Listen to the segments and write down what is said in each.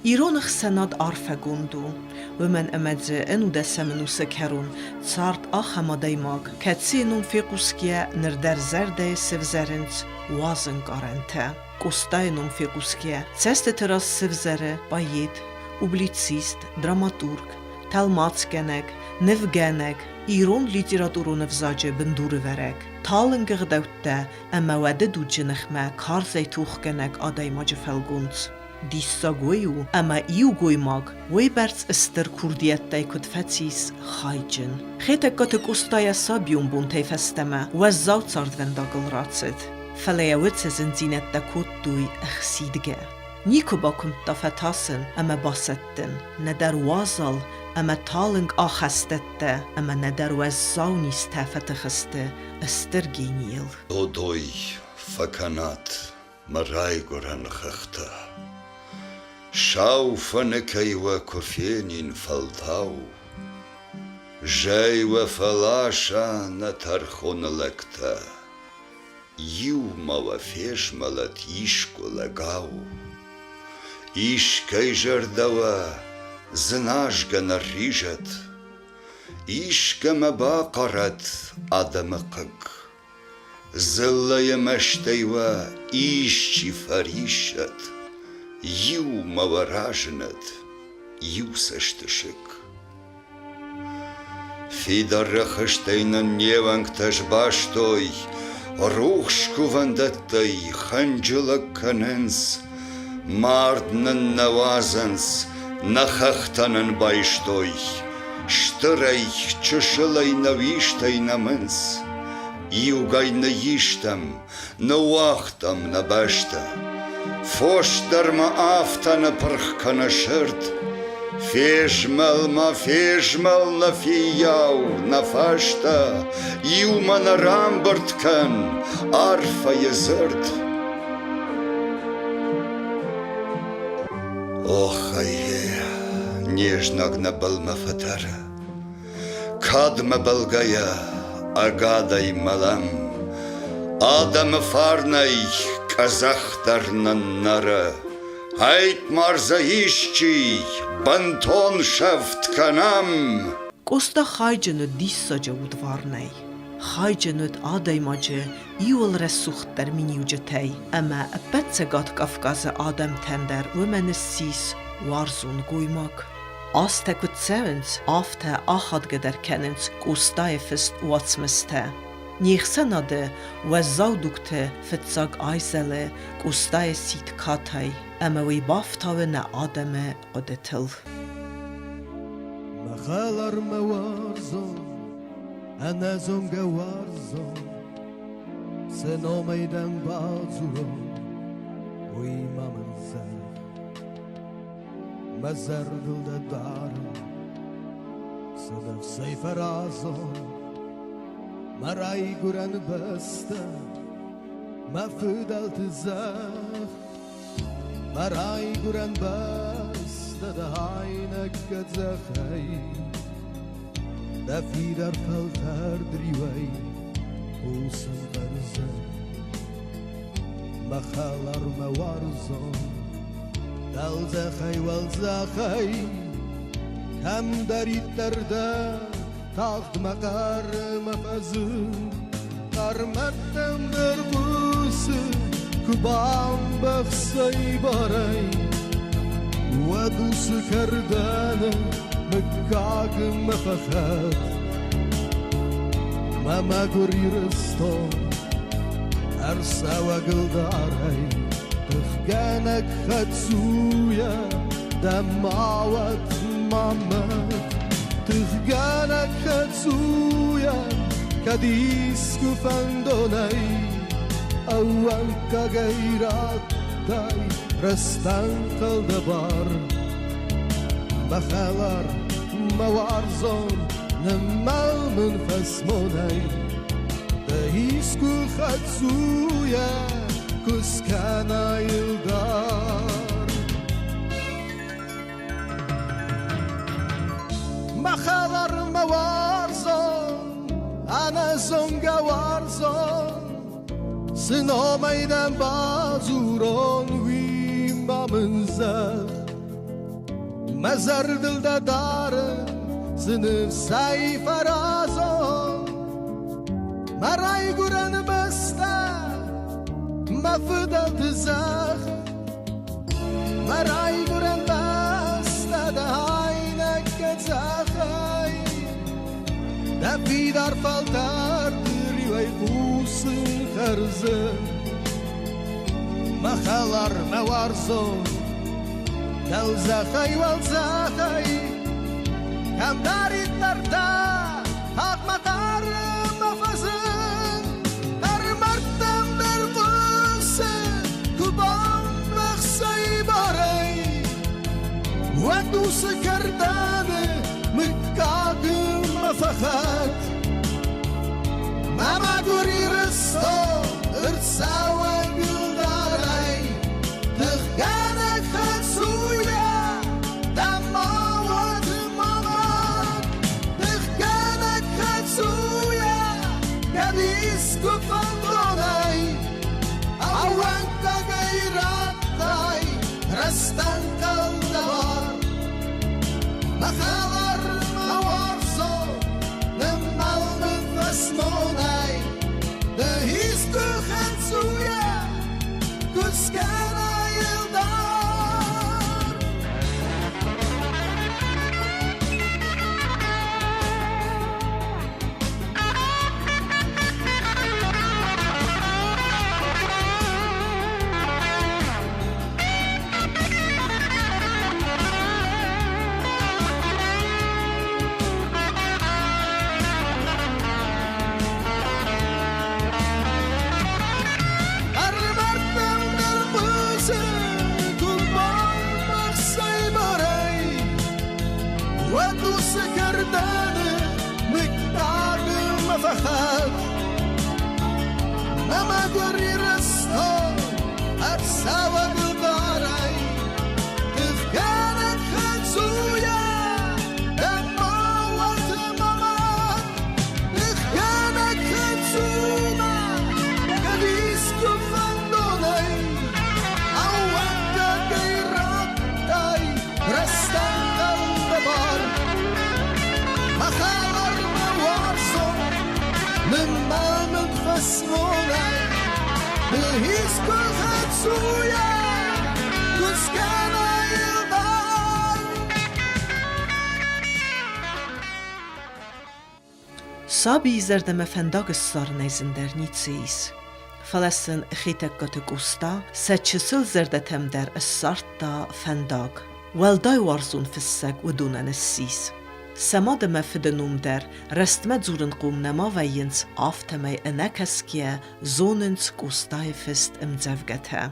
Իրոնը խսենատ արֆեգունդու, Վմեն əməcə ən udəsəminusը kərun, Царт ախամադայմակ, Կեցինուն ֆիqուսկիə նրդər զərdəy սևզərինց, Ուազն կարենթə, Կոստայնուն ֆիqուսկիə, Ցեստը թրաս սևզərը, Պայիտ, Ուբլիցիստ, Դրամատուրգ, Թալմացկենեք, Նվգենեք, Իրոն լիտերատուրու նվզաջը բնդուրը վերեք, Թալն գղդավտə, Əməvədə դուջնխմə, Քարզեյ թուխկենեք ադայմաջը ֆəlգունց, Դիսսագոյու, Əmə իու գոյմակ, Ոյբերց ըստր քուրդիետտայ կտվեցիս խայջն, Խետը կտը կոստայա սաբյուն բուն թեյֆեստեմə, Ուəզզավ ծարդվենդագլրացետ, Ֆəlեյավıցը զնձինետտə կոտտույ əxsidgə, Նիքո բակում տաֆեթասն, Əmə բասետտն, Նədər ուազալ, Əmə թալնգ ախəստետտə, Əmə նədər ուəզզավնիս թəfətը խստը, Əստր գենիել. Դոդոյ, ֆականատ, մրայ գորան խղտը, Շաուֆը կայվը կոֆենին ֆալթավ, Ժայվը ֆալաշա նտարխոնը լեկտը, Իու մավը ֆեշ մալատ իշկո լգավ, Իշկայ ժարդավը զնաժգը նռիժըտ, Իշկը մբա կարատ ադամը қыг, Զլլայը մաշտայվը իշչի фаришët, Իու մավարաժնըտ, իու սշտշիկ. Ֆիդարը խշտայնն նևանք տժբաշտոյ, Ռուխշկու վնդըտտայ խնջլը կնենց, Մարդնն նվազնց, նխախտանն բայշտոյ, Շտրայ չշլայ նվիշտայ նմենց, Իու գայնը իշտամ, նուախտամ նբաշտը, Фоштарма афтана прхкана шырт, Фежмал на фияу, на фашта, Иума на рамбарткан, арфа езырт. Ох, айе, нежнагна балма фатара, Кадма балгая, агадай малам, Адам фарнай, Казахтарнан нара, Հայտ մարզայիշչի, բանթոն շավտ կանամ, Կոստա խայջնը դիսսաջը ուդվարնեյ, Խայջնըտ ադայմաջը իուլ ռեսուխտ տերմինի ուջըթեյ, Əmə əպեցə qat Կավկազը ադəm թենդər Վմենը սիս վարզուն գույմակ, Աստեքուտ ծևնց, ավթə ախad գդər կենենց Կոստա էվստ ուացմստə, Նիխսանադը վեզավ դուկտը ֆծակ այզելը Կոստա է սիտ կաթայ, Əmə վի բավթավը նə ադəmə qodetıl. Մախալար մվարզոն, անազոն գավարզոն, Սնոմեյդən բազուրոն, Ոյ մամնզար, Մզարդıl da darım, Sıdıf seyferazon, Maray guran basta, Mafudal tizah, Maray guran basta, Da haynak gadzakhay, Da fidar faltar drivay, Usan garzan, Makhalar mawarzon, Dal zakhay wal zakhay, Kam darit darda, Taht makar mafazın, Karmattem derbusı, Kubam baksay baray, Wadusu kardana, Mekak mafakhat, Mama gurirusto, Arsawa gildaray, Tufganak khatsuya, Damawat mamat, Tufganak khatsuya, Kadisku fandonay, Awan kagayratay, Rastan kaldabar, Bakhalar mawarzon, Namal munfasmonay, Dahisku khatsuya, Kuskana yıldar. Bakhalar mawarzon, Anazon gawarzon, Snomaydan bazuron, Wimba mınzah, مزر دل ده داره زنف سعی فرازو مرای گرن بسته مفدل تزخ مرای گرن بسته ده هاینک زخی ده بیدار فالتر دری وی قوس خرزه مخالر موارزو دل زخی والزخی هم داری ترتا حق مطر مفزن هر مردم در قصه کبان مخصی باری و دوست کردن مکاگ مفخد ماما گوری رستو ارسا و گل داری تخگانک خسویا دماوات Kufandonai, awanka gairatai, rastan kaldavar, mahalar mawarso, nemmalmen fasmonai, de hisku khatsuya, kuskana yildar. Mama gori rasto at sawa gulbarai Tifganak khatsuya Dama wat mama Tifganak khatsuma Kadis kufandonai Awanka gairatai Rastan kaldabar Makhalar mawarso Nemmalmen fasmonai De hisku khatsuya Kuskana yildar Sabi zerdeme fendag sarnezindernitsis. Falesen chitekkat gusta, setchisel zerdetem der sarta fendag. Weldai warzun fisseg udunan essis. Semademe fidenum der restme zuren qum nema vejens aftemei enekeskie zonens gustai fest im zevgete.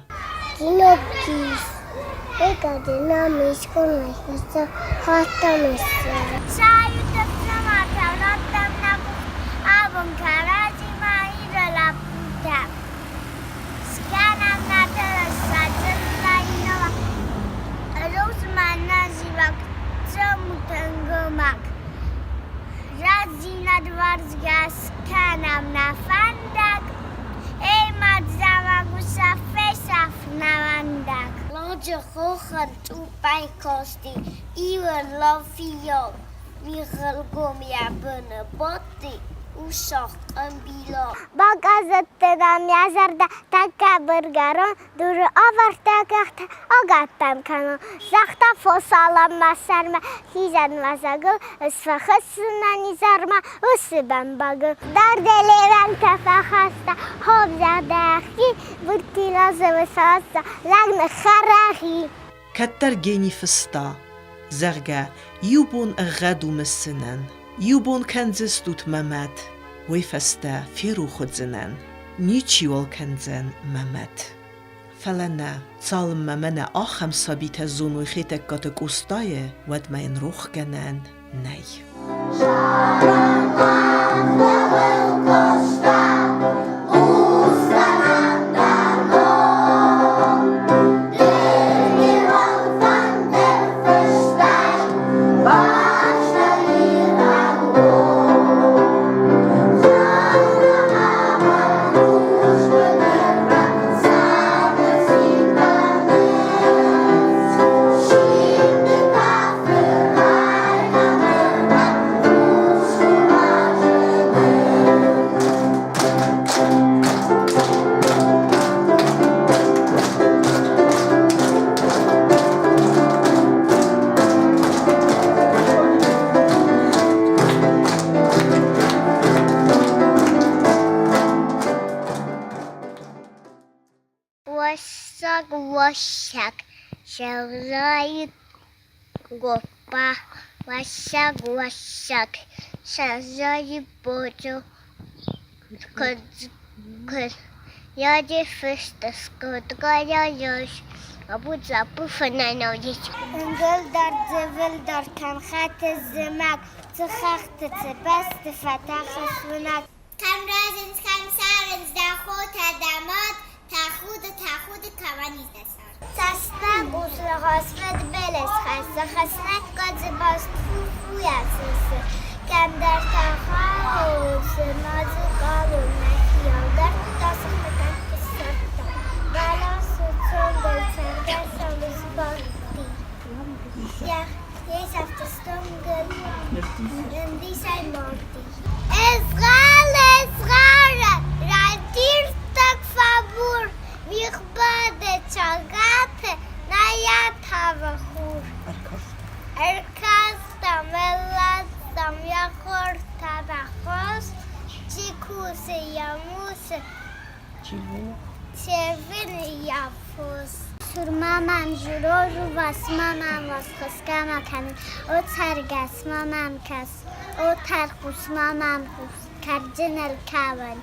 Kinokis. Ega dinamis konnaikassa hattamissa. Säilytä samata lottamna avun karasima irala puta. Skanam natarassa tsallainava. Rosman nazivak tsamutangomak. Razina dvarzga skanam na fandak. Emat zamagusa fesaf na vandak. Lodge hoger toe bij kosti. Iwer lofio. Michel gomia binnen botti. Usach een bilo. Bagazette yazarda taka burgaron. Dur avartagacht agatam kanon. Zachta fosalam masarma. Hizan mazagul. Isfachsuna nizarma. Usiban bagul. Dardele vente fachasta. Hobzadachi. Burtilaze vesasta. Lagne kharahi. Ketter geni fista. Zerge, jubon غدو مسنن. Jubon kenzis tut Mehmet. Wefeste firu chudzinen. Nichiwal kenzen Mehmet. Felene, zalm memene achem sabite zonu chitek gatek ustaye, wed mein roch genen, nei. وشک شورای گفبه وشک وشک شزای بوجو کد یاد فستس کدگایا یاش ابو زبو فنانویش انگل در زول در کم خط زمک تخخت تبست فتح سونک کم رازنز کم سارنز در خود دماد تخود کوانیز دستار تستا گوزل خاسفت بلس خسته خسنک گاز باست فوفوی اساسه کم در تخاوز نازی قالون نکیال در داسخ بکن کسرتا بالا سوچون گل سرگر سالوز باردی یه سفتستون گل رندی سای ماردی ازغال رادیر تک فابور میخباده چاگات نیاد هوا خور ارکاستم ولستم یا خور تبخواست چی کوسه یا موسه چرون یا فوس سرمامم جرور و واسمامم واس خسکم کنن او ترگسمامم کس او ترخوسمامم خوس کرجن الکاون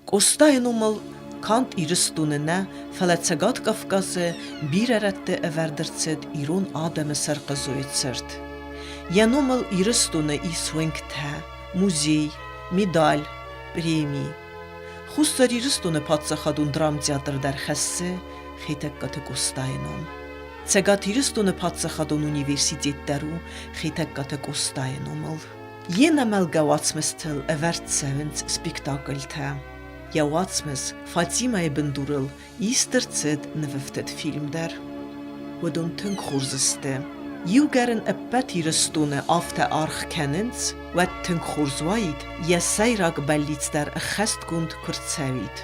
Կոստայնոմալ կանտ իրստունենա ֆալացագատ Կավկազը բիրարատը ավարդրցեդ իրոն ադամը սարկազոյցերտ Յանոմալ իրստունը իսուենք թա մուզեյ մեդալ պրեմի Խուստար իրստունը պատսախադուն դրամ թեատր դար խասսը խիտակկաթը Կոստայնում Ցեգատ իրստունը պատսախադուն ունիվերսիտետ դարու խիտակկաթը Կոստայնոմալ Ենամալ գավացմստել ավարդցևնց սպեկտակլ թա Yawatsmes Fatima Bendurel Easterzet neveftet film der. Wadon tünk churzeste. Jugeren a patirestone afte arch kennens, wad tünk churzwaid, ja seirag ballits der a chestgund kurzevid.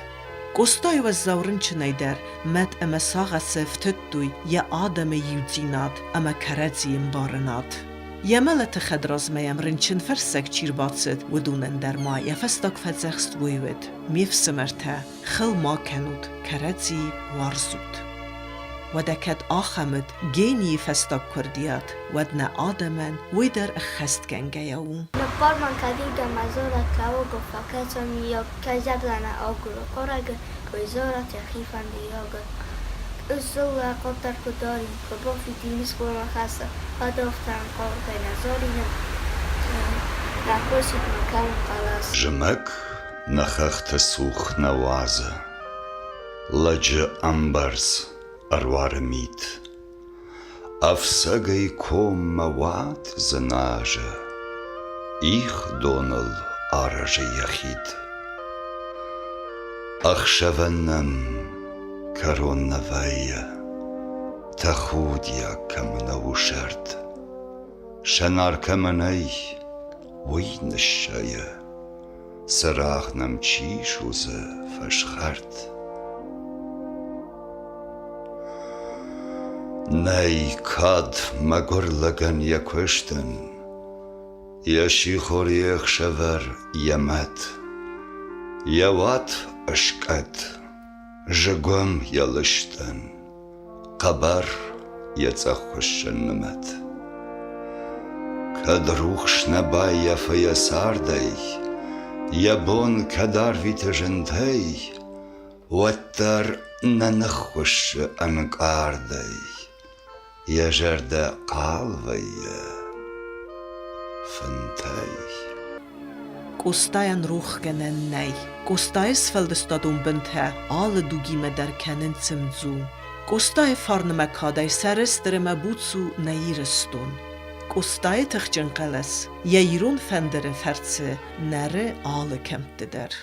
Kostay was zaurinčneider met a masagase vtettui ja adame judzinat ama karazim baranat. Yemele خدراز میم رنچن فرسک چیر باتسد و دونن در ما یفستاک فزخست ویود میف سمرته خل ما کنود کرزی وارزود و دکت آخمد گینی فستاک کردیات و دن آدمن ویدر اخست گنگیاون نپار من کدیگا مزارت کهو گفاکتون یا کجردن آگرو قرگن ویزارت یخیفن دیاگن اصول قطر کداریم که با فیدیمیز قرآن خسته هدفتن قرقه نزاریم نکوشید مکان قلاس جمك نخخت سوخ نوازة لج أمبرز أروار ميت أفسقي كوم موات زناجة إيخ دونل أرج يخيد أخشفنم كرون نفايا تخوديا كمنا وشرت شنار كمناي وين الشايا سراخ نمشي شوزة فشخرت ناي كاد مغور لغن يكوشتن يشي خوريخ شفر يمات يوات أشكت جگم یلشتن قبر یتخوشن نمت کدروخش نبای یفیا ساردی یبون کدار ویتجندی وتر ننخوش انقاردی یجرد قالوی فنتای Կոստայան ռուխ կնեն նայ, կոստայս վլդստադում բնթե, ալը դուգի մե դար կենեն ծմձու, կոստայ վարնը մե կադայ սարս դրը մե բուծու նայիրստուն, կոստայ թխճնկալես, եիրուն վենդերը վերցը, նարը ալը կեմտ դեր։